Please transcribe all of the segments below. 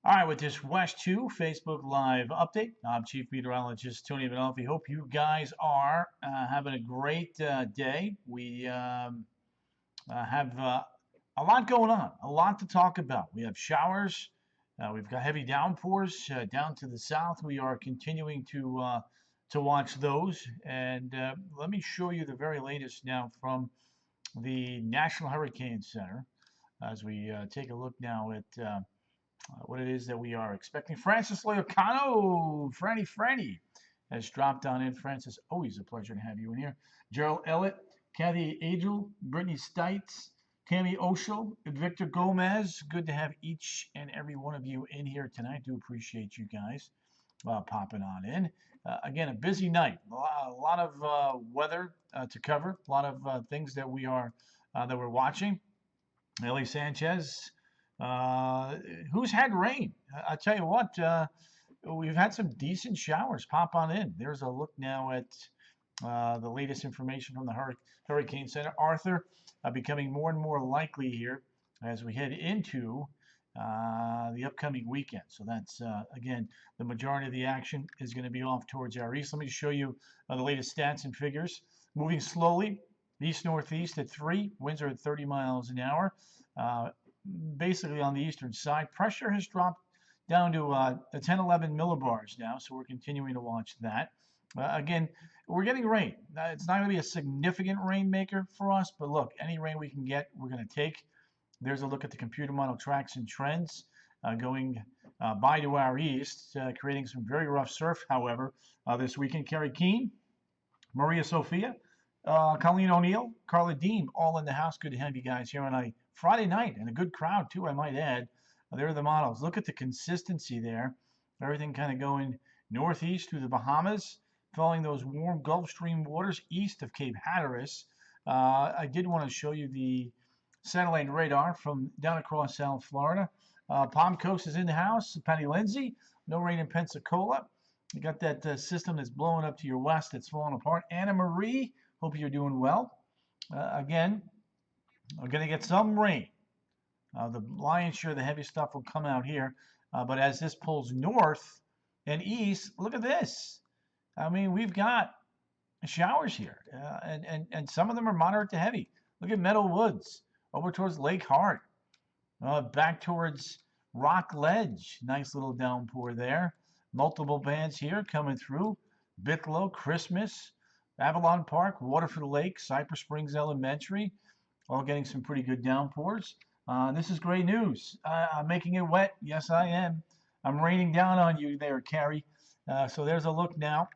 All right, with this West 2 Facebook Live update, I'm Chief Meteorologist Tony Vanolfi. Hope you guys are having a great day. We have a lot going on, a lot to talk about. We have showers, we've got heavy downpours down to the south. We are continuing to watch those, and let me show you the very latest now from the National Hurricane Center as we take a look now at what it is that we are expecting. Francis Loyocano, Franny, has dropped on in. Francis, always a pleasure to have you in here. Gerald Ellett, Kathy Agel, Brittany Stites, Tammy Oshel, Victor Gomez. Good to have each and every one of you in here tonight. Do appreciate you guys popping on in. Again, a busy night. A lot of weather to cover. A lot of things that we're watching. Ellie Sanchez. Who's had rain? I tell you what, we've had some decent showers pop on in. There's a look now at the latest information from the Hurricane Center. Arthur becoming more and more likely here as we head into the upcoming weekend. So that's, again, the majority of the action is going to be off towards our east. Let me show you the latest stats and figures. Moving slowly, east-northeast at 3, winds are at 30 miles an hour. Basically on the eastern side. Pressure has dropped down to 10, 11 millibars now, so we're continuing to watch that. Again, we're getting rain. It's not going to be a significant rainmaker for us, but look, any rain we can get, we're going to take. There's a look at the computer model tracks and trends going by to our east, creating some very rough surf, however, this weekend. Kerry Keene, Maria Sophia, Colleen O'Neill, Carla Deem, all in the house. Good to have you guys here on a Friday night, and a good crowd too, I might add. There are the models. Look at the consistency there. Everything kind of going northeast through the Bahamas, following those warm Gulf Stream waters east of Cape Hatteras. I did want to show you the satellite radar from down across South Florida. Palm Coast is in the house. Patty Lindsay, no rain in Pensacola. You got that system that's blowing up to your west that's falling apart. Anna Marie, hope you're doing well. Again, we're going to get some rain. The lion's share of the heavy stuff will come out here. But as this pulls north and east, look at this. I mean, we've got showers here. And some of them are moderate to heavy. Look at Meadow Woods over towards Lake Hart. Back towards Rock Ledge. Nice little downpour there. Multiple bands here coming through. Bicklow, Christmas, Avalon Park, Waterford Lake, Cypress Springs Elementary. All getting some pretty good downpours. This is great news. I'm making it wet. Yes, I am. I'm raining down on you there, Carrie. So there's a look now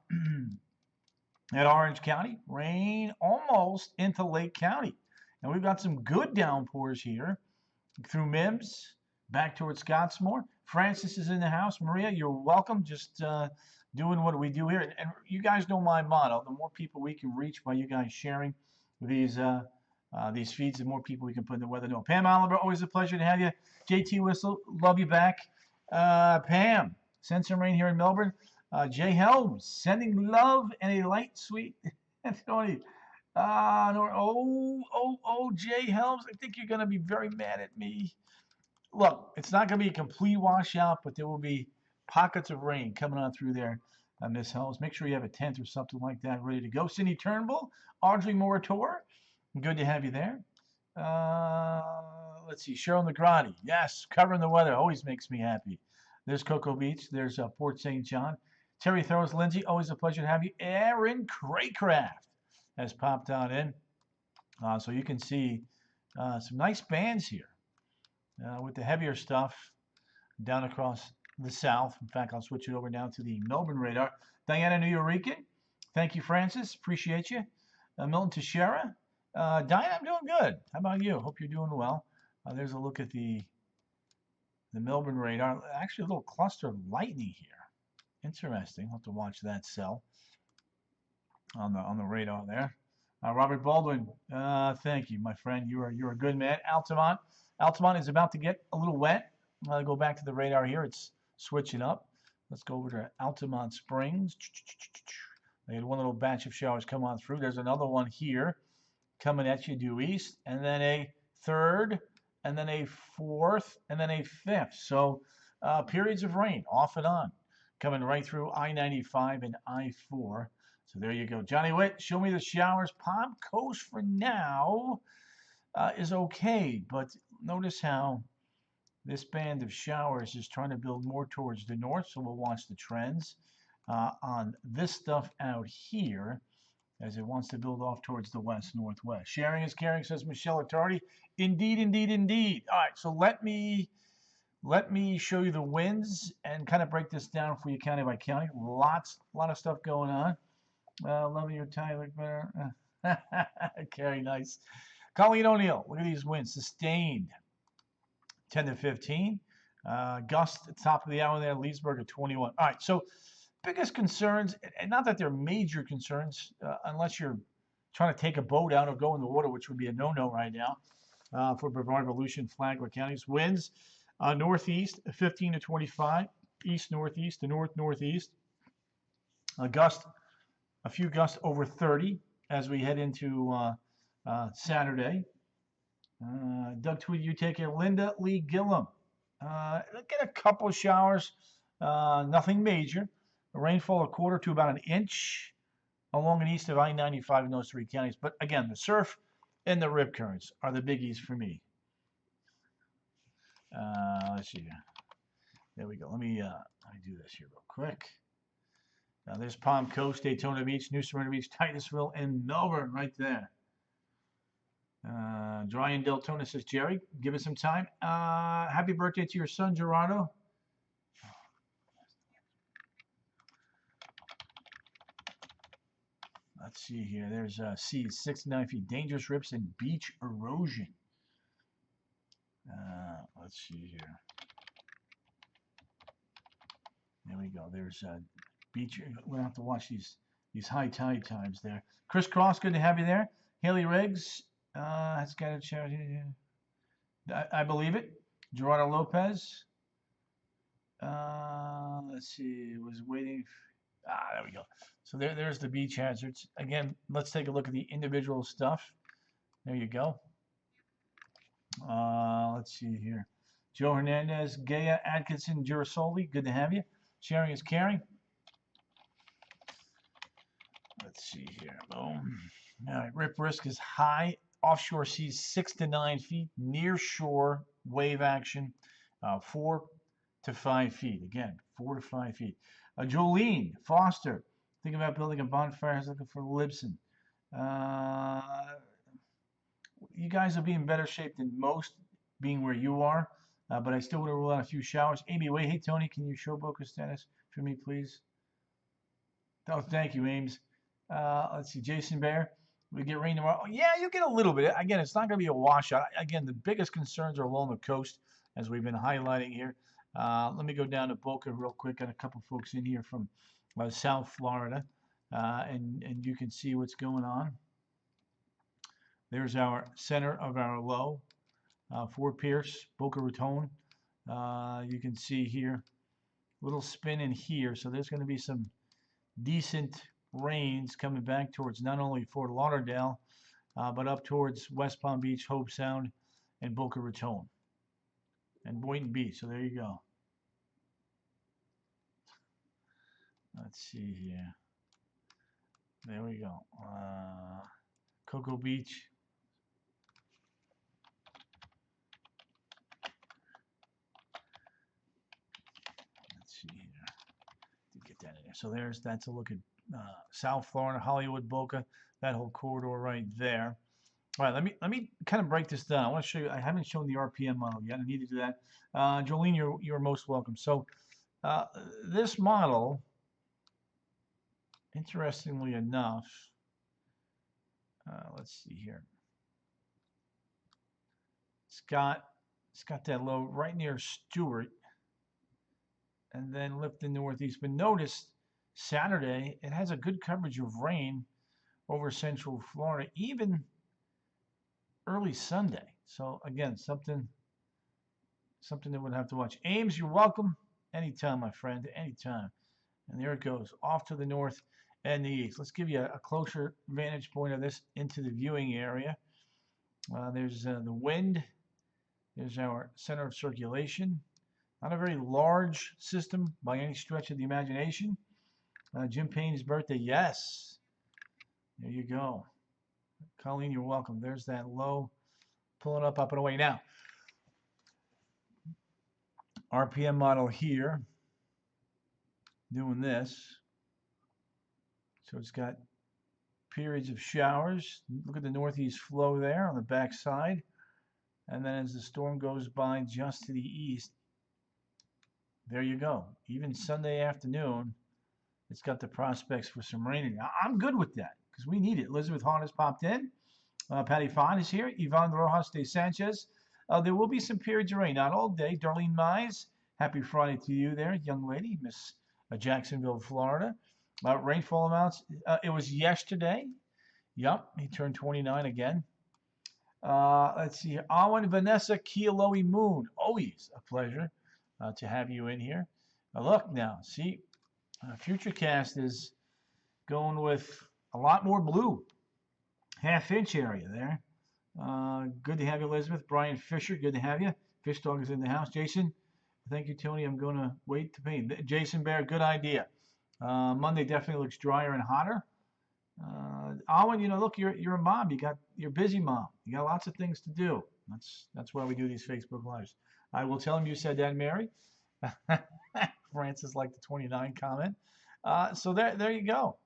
at Orange County. Rain almost into Lake County. And we've got some good downpours here through Mims, back towards Scottsmore. Francis is in the house. Maria, you're welcome. Just doing what we do here. And you guys know my motto. The more people we can reach by you guys sharing these feeds, the more people we can put in the weather know. Pam Oliver, always a pleasure to have you. JT Whistle, love you back. Pam, send some rain here in Melbourne. Jay Helms, sending love and a light, sweet. Tony. Jay Helms, I think you're going to be very mad at me. Look, it's not going to be a complete washout, but there will be pockets of rain coming on through there. Miss Helms, make sure you have a tent or something like that ready to go. Cindy Turnbull, Audrey Morator, good to have you there. Let's see, Cheryl Negrati. Yes, covering the weather always makes me happy. There's Cocoa Beach. There's Port St. John. Terry Throws, Lindsay, always a pleasure to have you. Aaron Craycraft has popped on in. So you can see some nice bands here with the heavier stuff down across the south. In fact, I'll switch it over now to the Melbourne radar. Diana New Yorican. Thank you, Francis. Appreciate you. Milton Teixeira. Diana, I'm doing good. How about you? Hope you're doing well. There's a look at the Melbourne radar. Actually, a little cluster of lightning here. Interesting. I'll have to watch that cell on the radar there. Robert Baldwin, thank you, my friend. You're a good man. Altamont is about to get a little wet. I'll go back to the radar here. It's switching up. Let's go over to Altamont Springs. I had one little batch of showers come on through. There's another one here coming at you due east, and then a third, and then a fourth, and then a fifth. So periods of rain off and on coming right through I-95 and I-4. So there you go. Johnny Witt, show me the showers. Palm Coast for now is okay, but notice how this band of showers is trying to build more towards the north, so we'll watch the trends on this stuff out here as it wants to build off towards the west-northwest. Sharing is caring, says Michelle Attardi. Indeed, indeed, indeed. All right, so let me show you the winds and kind of break this down for you county by county. A lot of stuff going on. Loving your tie, look better. Carrie, nice. Colleen O'Neill, look at these winds. Sustained, 10 to 15. Gust at the top of the hour there, Leesburg at 21. All right, so biggest concerns, and not that they're major concerns, unless you're trying to take a boat out or go in the water, which would be a no-no right now for Brevard, Volusia, Flagler counties. Winds northeast 15 to 25, east-northeast to north-northeast. A few gusts over 30 as we head into Saturday. Doug Tweedy, you take it. Linda Lee Gillum. Get a couple of showers, nothing major. A rainfall a quarter to about an inch along and east of I-95 in those three counties. But again, the surf and the rip currents are the biggies for me. Let's see. There we go. Let me do this here real quick. Now there's Palm Coast, Daytona Beach, New Smyrna Beach, Titusville, and Melbourne right there. Dry in Deltona, says Jerry. Give us some time. Happy birthday to your son, Gerardo. Let's see here. There's seas 6 to 9 feet. Dangerous rips and beach erosion. Let's see here. There we go. There's beach. We'll have to watch these high tide times there. Chris Cross, good to have you there. Haley Riggs has got a charity. I believe it. Gerardo Lopez. Let's see. Was waiting. There we go. So there's the beach hazards. Again, let's take a look at the individual stuff. There you go. Let's see here. Joe Hernandez, Gaya Atkinson, Girasoli, good to have you. Sharing is caring. Let's see here. Boom. All right, rip risk is high. Offshore seas 6 to 9 feet. Near shore wave action 4 to 5 feet. Again, 4 to 5 feet. Jolene Foster, thinking about building a bonfire. Is looking for Libsyn. You guys will be in better shape than most, being where you are. But I still would have ruled out a few showers. Amy Way, hey Tony, can you show Boca status for me, please? Oh, thank you, Ames. Let's see, Jason Bear. We get rain tomorrow. Oh, yeah, you get a little bit. Again, it's not going to be a washout. Again, the biggest concerns are along the coast, as we've been highlighting here. Let me go down to Boca real quick. Got a couple folks in here from South Florida, and you can see what's going on. There's our center of our low, Fort Pierce, Boca Raton. You can see here, little spin in here. So there's going to be some decent rains coming back towards not only Fort Lauderdale, but up towards West Palm Beach, Hope Sound, and Boca Raton, and Boynton Beach. So there you go. Let's see here. There we go. Cocoa Beach. Let's see here. To get that in there. So that's a look at South Florida, Hollywood, Boca, that whole corridor right there. All right, let me kind of break this down. I want to show you. I haven't shown the RPM model yet. I need to do that. Jolene, you're most welcome. So this model, interestingly enough, let's see here. It's got that low right near Stewart, and then lift in northeast. But notice Saturday it has a good coverage of rain over Central Florida, even early Sunday. So again, something that we'll have to watch. Ames, you're welcome. Anytime, my friend, anytime. And there it goes, off to the north and the east. Let's give you a closer vantage point of this into the viewing area. There's the wind. There's our center of circulation. Not a very large system by any stretch of the imagination. Jim Payne's birthday, yes. There you go. Colleen, you're welcome. There's that low, pulling up and away. Now, RPM model here, doing this. So it's got periods of showers. Look at the northeast flow there on the back side. And then as the storm goes by just to the east, there you go. Even Sunday afternoon, it's got the prospects for some rain. I'm good with that because we need it. Elizabeth Hahn has popped in. Patty Fon is here. Yvonne Rojas de Sanchez. There will be some periods of rain, not all day. Darlene Mize, happy Friday to you there, young lady, Miss Jacksonville, Florida. Rainfall amounts, it was yesterday. Yep, he turned 29 again. Let's see here. Awan Vanessa Kialoe Moon. Always a pleasure to have you in here. Look now, see, Futurecast is going with a lot more blue. Half-inch area there. Good to have you, Elizabeth. Brian Fisher, good to have you. Fish Dog is in the house. Jason, thank you, Tony. I'm going to wait to pay. Jason Bear, good idea. Monday definitely looks drier and hotter. Alan, you know, look, you're a mom. You're a busy mom. You got lots of things to do. That's why we do these Facebook Lives. I will tell him you said that, Mary. Francis liked the 29 comment. So there you go.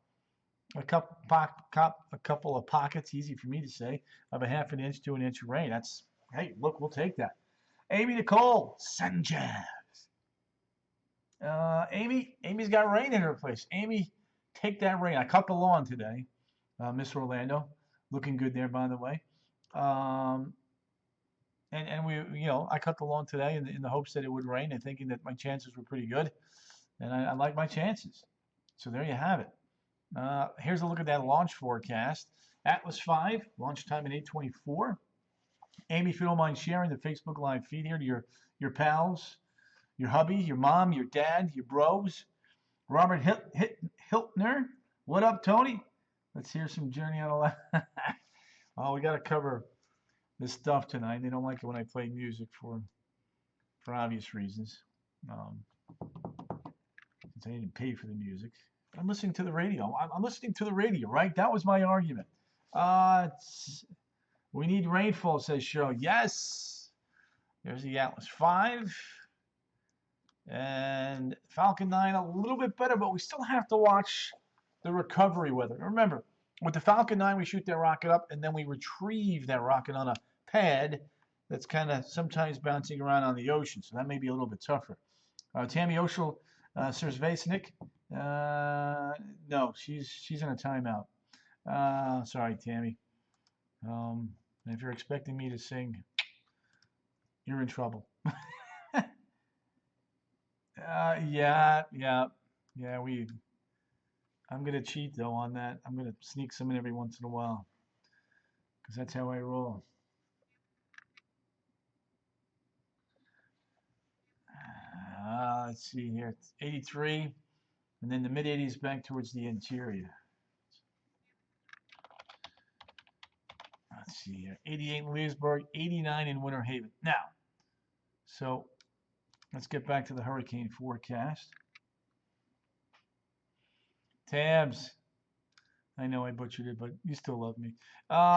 A couple of pockets, easy for me to say, of a half an inch to an inch of rain. Hey, look, we'll take that. Amy Nicole, Sanchez. Amy's got rain in her place. Amy, take that rain. I cut the lawn today. Miss Orlando, looking good there, by the way. And we, you know, I cut the lawn today in the hopes that it would rain and thinking that my chances were pretty good. And I like my chances. So there you have it. Here's a look at that launch forecast. Atlas 5, launch time at 8:24. Amy, if you don't mind sharing the Facebook Live feed here to your pals, your hubby, your mom, your dad, your bros. Robert Hiltner, what up, Tony? Let's hear some Journey on a Left. Oh, we got to cover this stuff tonight. They don't like it when I play music for obvious reasons. Since I didn't pay for the music. I'm listening to the radio. I'm listening to the radio, right? That was my argument. We need rainfall, says Cheryl. Yes. There's the Atlas 5. And Falcon 9 a little bit better, but we still have to watch the recovery weather. Remember, with the Falcon 9, we shoot that rocket up, and then we retrieve that rocket on a pad that's kind of sometimes bouncing around on the ocean. So that may be a little bit tougher. Tammy Oshel, Serzvesnik. No, she's in a timeout. Sorry, Tammy. If you're expecting me to sing, you're in trouble. Yeah. I'm gonna cheat though on that. I'm gonna sneak some in every once in a while, because that's how I roll. Let's see here. It's 83, and then the mid 80s back towards the interior. Let's see here. 88 in Leesburg, 89 in Winter Haven. Now, so let's get back to the hurricane forecast. Tabs. I know I butchered it, but you still love me.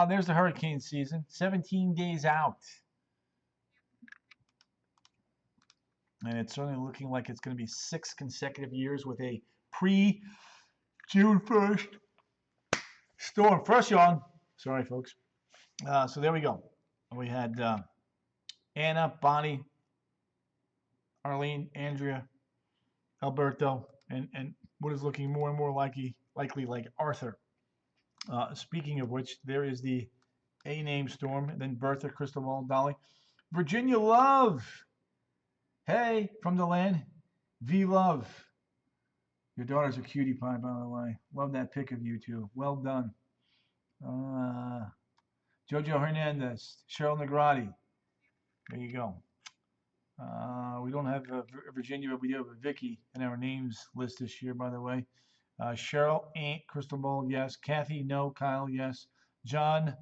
There's the hurricane season. 17 days out. And it's certainly looking like it's going to be 6 consecutive years with a pre-June 1st storm. First yawn. Sorry, folks. So there we go. We had Anna, Bonnie, Arlene, Andrea, Alberto, and what is looking more and more likely like Arthur. Speaking of which, there is the A-name storm, and then Bertha, Cristobal, Dolly. Virginia Love. Hey, from the land. V Love. Your daughter's a cutie pie, by the way. Love that pic of you two. Well done. Jojo Hernandez. Cheryl Negrati. There you go. We don't have Virginia, but we do have a Vicky in our names list this year, by the way. Cheryl, ain't. Crystal Ball, yes. Kathy, no. Kyle, yes. John,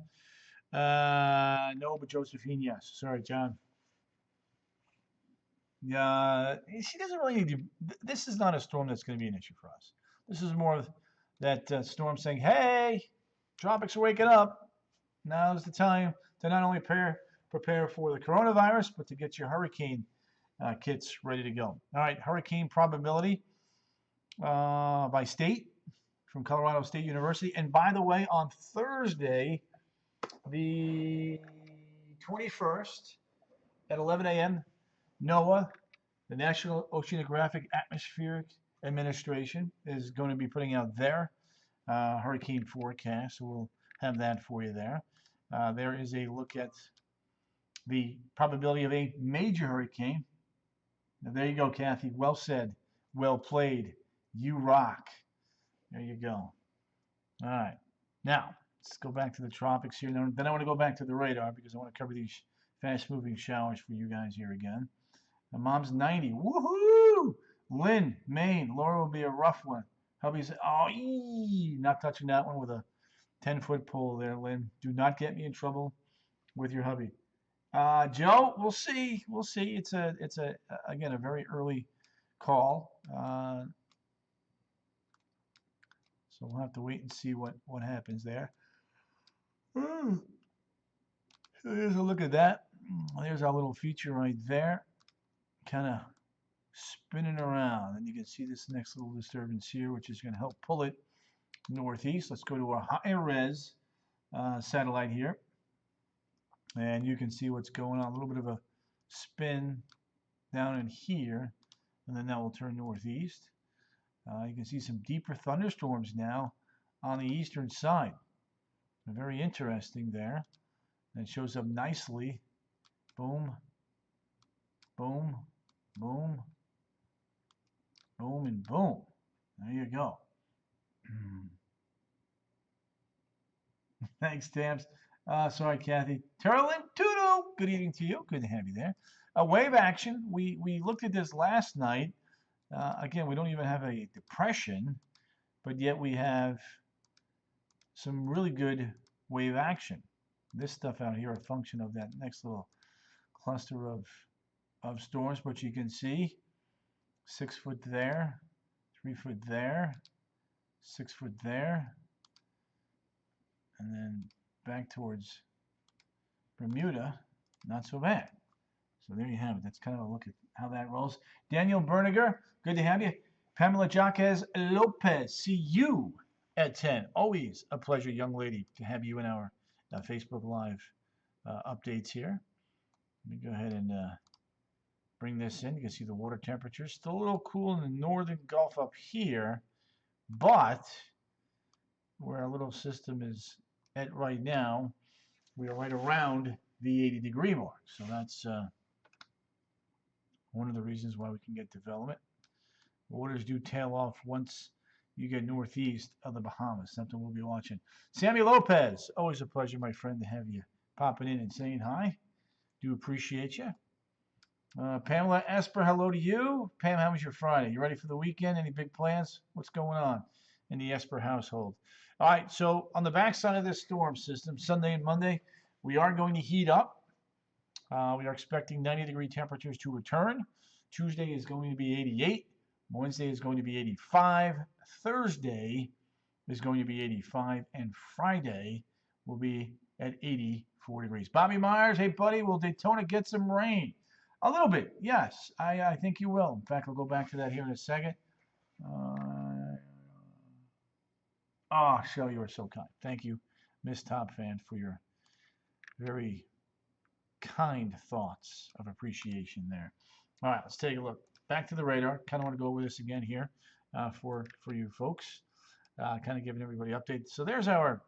no, but Josephine, yes. Sorry, John. She doesn't really need to. This is not a storm that's going to be an issue for us. This is more of that storm saying, "Hey, tropics are waking up. Now's the time to not only prepare for the coronavirus, but to get your hurricane kits ready to go." All right, hurricane probability by state from Colorado State University. And by the way, on Thursday, the 21st at 11 a.m., NOAA, the National Oceanographic Atmospheric Administration, is going to be putting out their hurricane forecast. So we'll have that for you there. There is a look at the probability of a major hurricane. Now, there you go, Kathy. Well said. Well played. You rock. There you go. All right. Now, let's go back to the tropics here. Then I want to go back to the radar because I want to cover these fast-moving showers for you guys here again. Now, Mom's 90. Woohoo! Lynn, Maine. Laura will be a rough one. Hubby's, not touching that one with a 10-foot pole there, Lynn. Do not get me in trouble with your hubby. Joe, we'll see. We'll see. It's again a very early call. So we'll have to wait and see what happens there. So here's a look at that. There's our little feature right there, kind of spinning around. And you can see this next little disturbance here, which is going to help pull it northeast. Let's go to our high-res satellite here. And you can see what's going on. A little bit of a spin down in here, and then that will turn northeast. You can see some deeper thunderstorms now on the eastern side. Very interesting there. And it shows up nicely. Boom, boom, boom, boom, and boom. There you go. Thanks, Tams. Sorry, Kathy. Turlin, Toodle. Good evening to you. Good to have you there. Wave action. We looked at this last night. Again, we don't even have a depression, but yet we have some really good wave action. This stuff out here, a function of that next little cluster of storms, but you can see 6 foot there, 3 foot there, 6 foot there, and then back towards Bermuda. Not so bad. So there you have it. That's kind of a look at how that rolls. Daniel Berniger, good to have you. Pamela Jaquez Lopez, see you at 10. Always a pleasure, young lady, to have you in our Facebook Live updates here. Let me go ahead and bring this in. You can see the water temperature. Still a little cool in the northern Gulf up here, but where our little system is at right now, we are right around the 80-degree mark. So that's one of the reasons why we can get development. Waters do tail off once you get northeast of the Bahamas. Something we'll be watching. Sammy Lopez, always a pleasure, my friend, to have you popping in and saying hi. Do appreciate you. Pamela Esper, hello to you. Pam, how was your Friday? You ready for the weekend? Any big plans? What's going on in the Esper household? All right, so on the backside of this storm system, Sunday and Monday, we are going to heat up. We are expecting 90-degree temperatures to return. Tuesday is going to be 88. Wednesday is going to be 85. Thursday is going to be 85. And Friday will be at 84 degrees. Bobby Myers, hey, buddy, will Daytona get some rain? A little bit, yes. I think you will. In fact, I'll go back to that here in a second. Shelley, you are so kind. Thank you, Miss Top Fan, for your very kind thoughts of appreciation there. All right, let's take a look. Back to the radar. Kind of want to go over this again here for you folks. Kind of giving everybody updates. So there's our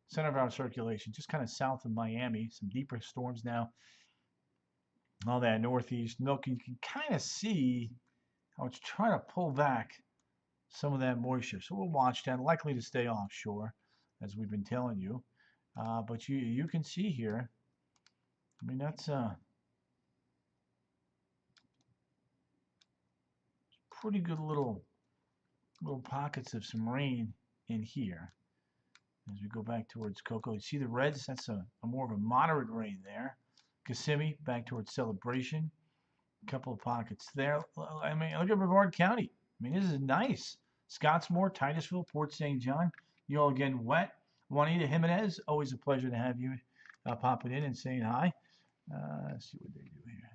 center of our circulation, just kind of south of Miami. Some deeper storms now. All that northeast. Look, you can kind of see how it's trying to pull back some of that moisture. So we'll watch that. Likely to stay offshore, as we've been telling you. But you can see here, I mean, that's pretty good little pockets of some rain in here. As we go back towards Cocoa, you see the reds? That's a more of a moderate rain there. Kissimmee back towards Celebration. A couple of pockets there. I mean, look at Brevard County. I mean, this is nice. Scottsmore, Titusville, Port St. John. You all getting wet. Juanita Jimenez, always a pleasure to have you popping in and saying hi. Let's see what they do here.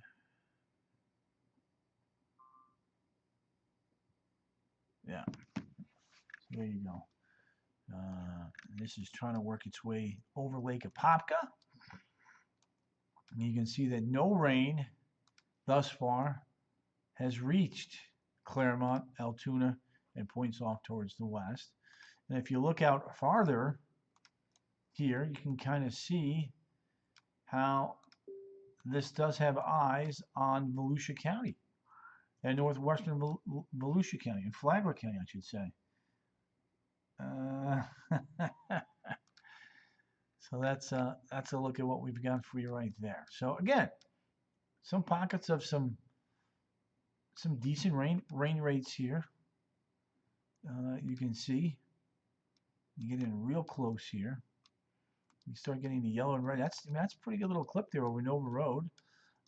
Yeah, so there you go. This is trying to work its way over Lake Apopka. And you can see that no rain thus far has reached Claremont, Altoona, and points off towards the west. And if you look out farther here, you can kind of see how this does have eyes on Volusia County and northwestern Volusia County and Flagler County, I should say. So that's a look at what we've got for you right there. So again, some pockets of some decent rain rates here. You can see you get in real close here. You start getting the yellow and red. That's a pretty good little clip there over Nova Road.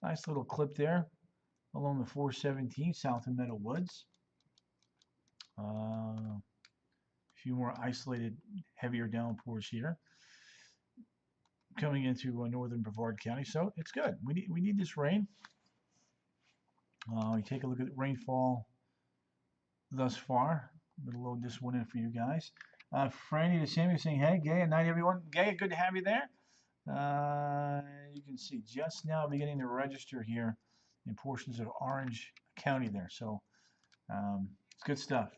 Nice little clip there along the 417 south of Meadow Woods. A few more isolated, heavier downpours here coming into northern Brevard County. So it's good. We need this rain. We take a look at rainfall thus far. I'm going to load this one in for you guys. Franny to Sammy saying, hey, Gay, at night, everyone. Gay, good to have you there. You can see just now beginning to register here in portions of Orange County there. So it's good stuff.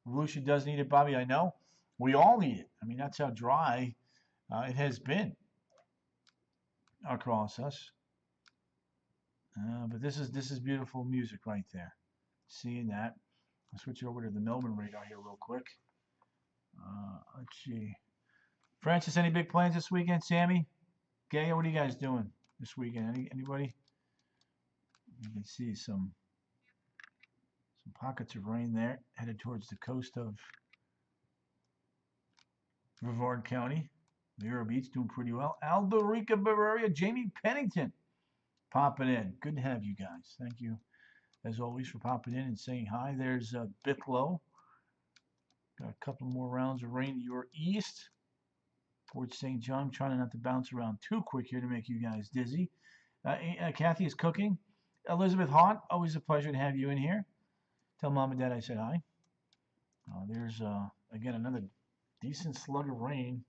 Volusia does need it, Bobby, I know. We all need it. I mean, that's how dry it has been across us. But this is beautiful music right there. Seeing that. I'll switch over to the Melbourne radar here real quick. Let's see. Francis, any big plans this weekend? Sammy? Gaya, what are you guys doing this weekend? Anybody? You can see some pockets of rain there headed towards the coast of Brevard County. Vero Beach doing pretty well. Aldorica, Bavaria, Jamie Pennington popping in. Good to have you guys. Thank you, as always, for popping in and saying hi. There's Bicklow. Got a couple more rounds of rain to your east. Port St. John, trying not to bounce around too quick here to make you guys dizzy. Kathy is cooking. Elizabeth Haught, always a pleasure to have you in here. Tell Mom and Dad I said hi. There's, again, another decent slug of rain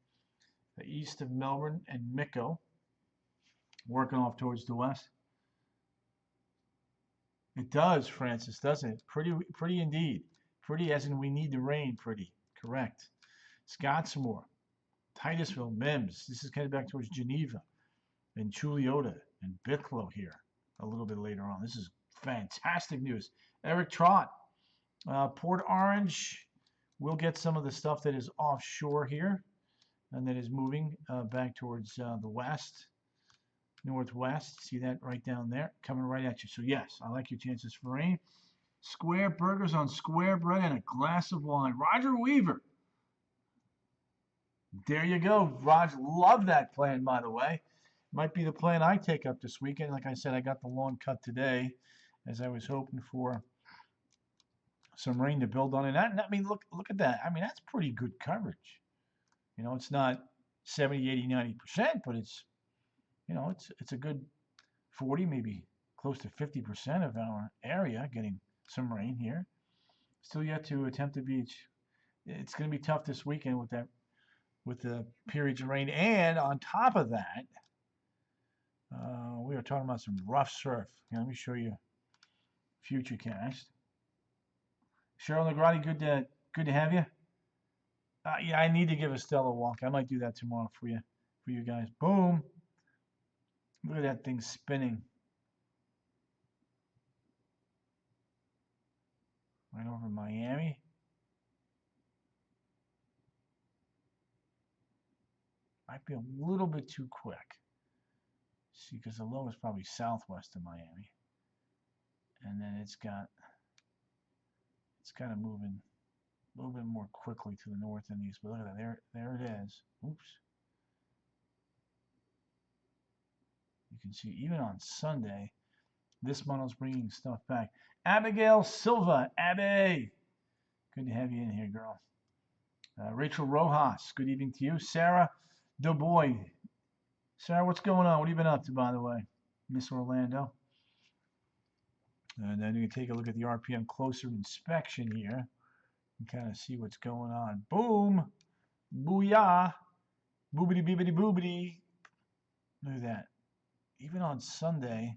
east of Melbourne and Micco, working off towards the west. It does, Francis, doesn't it? Pretty indeed. Pretty as in we need the rain, pretty. Correct. Scottsmore, Titusville, Mims. This is headed back towards Geneva and Chuliota and Bicklow here a little bit later on. This is fantastic news. Eric Trott, Port Orange. We'll get some of the stuff that is offshore here and that is moving back towards the west, northwest. See that right down there? Coming right at you. So yes, I like your chances for rain. Square burgers on square bread and a glass of wine. Roger Weaver. There you go, Roger. Love that plan, by the way. Might be the plan I take up this weekend. Like I said, I got the lawn cut today as I was hoping for some rain to build on it. I mean, look at that. I mean, that's pretty good coverage. You know, it's not 70, 80, 90%, but it's, you know, it's a good 40, maybe close to 50% of our area getting some rain here. Still yet to attempt the beach. It's going to be tough this weekend with the periods of rain. And on top of that, we are talking about some rough surf. Here, let me show you Futurecast. Cheryl Negrati, good to have you. Yeah, I need to give Estelle a walk. I might do that tomorrow for you guys. Boom. Look at that thing spinning. Right over Miami. Might be a little bit too quick. See, because the low is probably southwest of Miami. And then it's kind of moving a little bit more quickly to the north and east. But look at that. There it is. Oops. You can see even on Sunday, This model's bringing stuff back. Abigail Silva, Abby, good to have you in here, girl. Rachel Rojas, good evening to you. Sarah Dubois. Sarah, what's going on? What have you been up to, by the way? Miss Orlando. And then you can take a look at the RPM closer inspection here and kind of see what's going on. Boom! Booyah! Boobity beebity boobity. Look at that. Even on Sunday,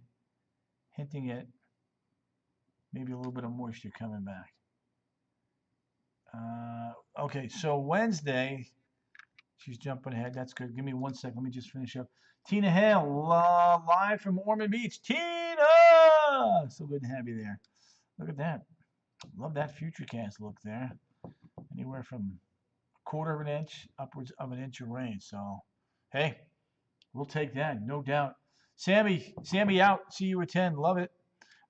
hinting at maybe a little bit of moisture coming back. Okay, so Wednesday, she's jumping ahead. That's good. Give me 1 second. Let me just finish up. Tina Hale, live from Ormond Beach. Tina! So good to have you there. Look at that. Love that Futurecast look there. Anywhere from a quarter of an inch upwards of an inch of rain. So, hey, we'll take that, no doubt. Sammy out. See you at 10. Love it.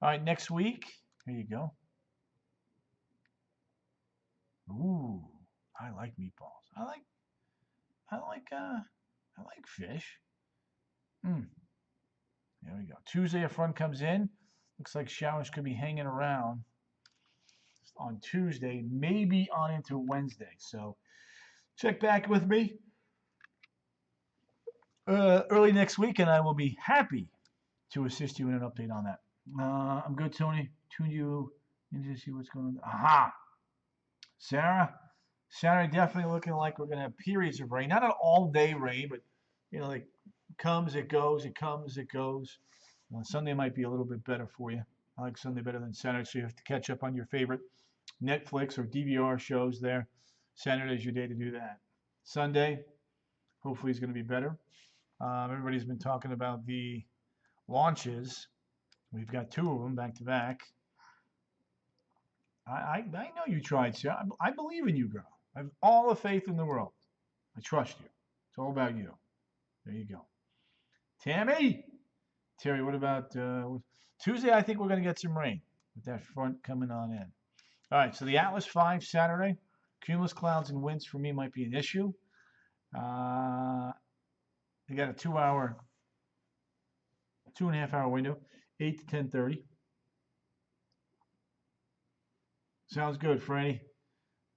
All right, next week. Here you go. Ooh, I like meatballs. I like fish. There we go. Tuesday, a front comes in. Looks like showers could be hanging around on Tuesday, maybe on into Wednesday. So check back with me early next week, and I will be happy to assist you in an update on that. I'm good, Tony. Tune you in to see what's going on. Aha! Sarah, Saturday definitely looking like we're going to have periods of rain. Not an all-day rain, but, like comes, it goes, it comes, it goes. Sunday might be a little bit better for you. I like Sunday better than Saturday, so you have to catch up on your favorite Netflix or DVR shows there. Saturday's your day to do that. Sunday, hopefully, is going to be better. Everybody's been talking about the launches. We've got 2 of them back to back. I know you tried, Sarah. I believe in you, girl. I have all the faith in the world. I trust you. It's all about you. There you go. Tammy! Terry, what about Tuesday? I think we're going to get some rain with that front coming on in. All right, so the Atlas 5 Saturday. Cumulus clouds and winds for me might be an issue. They got a 2.5 hour window, 8 to 10:30. Sounds good, Freddie.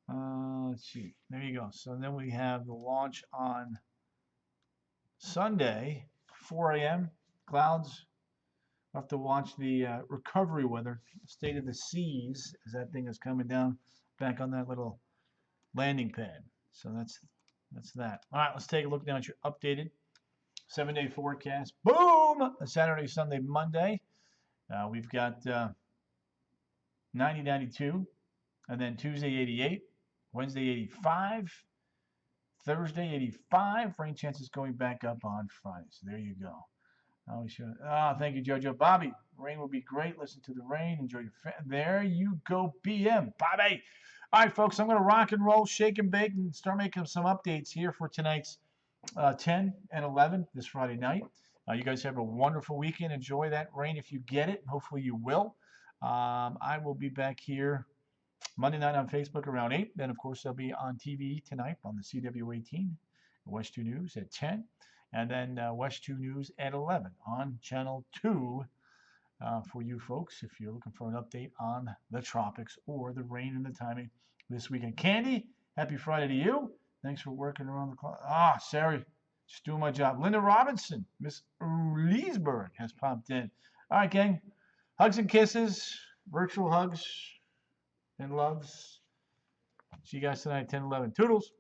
Let's see. There you go. So then we have the launch on Sunday, 4 a.m. Clouds. We'll have to watch the recovery weather, state of the seas, as that thing is coming down back on that little landing pad. So that's that. All right, let's take a look now at your updated 7-day forecast. Boom! Saturday, Sunday, Monday. We've got 90, 92. And then Tuesday, 88. Wednesday, 85. Thursday, 85. Rain chances going back up on Friday. So there you go. Thank you, JoJo. Bobby, rain will be great. Listen to the rain. Enjoy your there you go, BM. Bobby. All right, folks, I'm going to rock and roll, shake and bake, and start making some updates here for tonight's 10 and 11 this Friday night. You guys have a wonderful weekend. Enjoy that rain if you get it. Hopefully you will. I will be back here Monday night on Facebook around 8. Then, of course, I'll be on TV tonight on the CW18, West 2 News at 10. And then West 2 News at 11 on Channel 2 for you folks if you're looking for an update on the tropics or the rain and the timing this weekend. Candy, happy Friday to you. Thanks for working around the clock. Sorry, just doing my job. Linda Robinson, Miss Leesburg has popped in. All right, gang. Hugs and kisses, virtual hugs and loves. See you guys tonight at 10, 11. Toodles.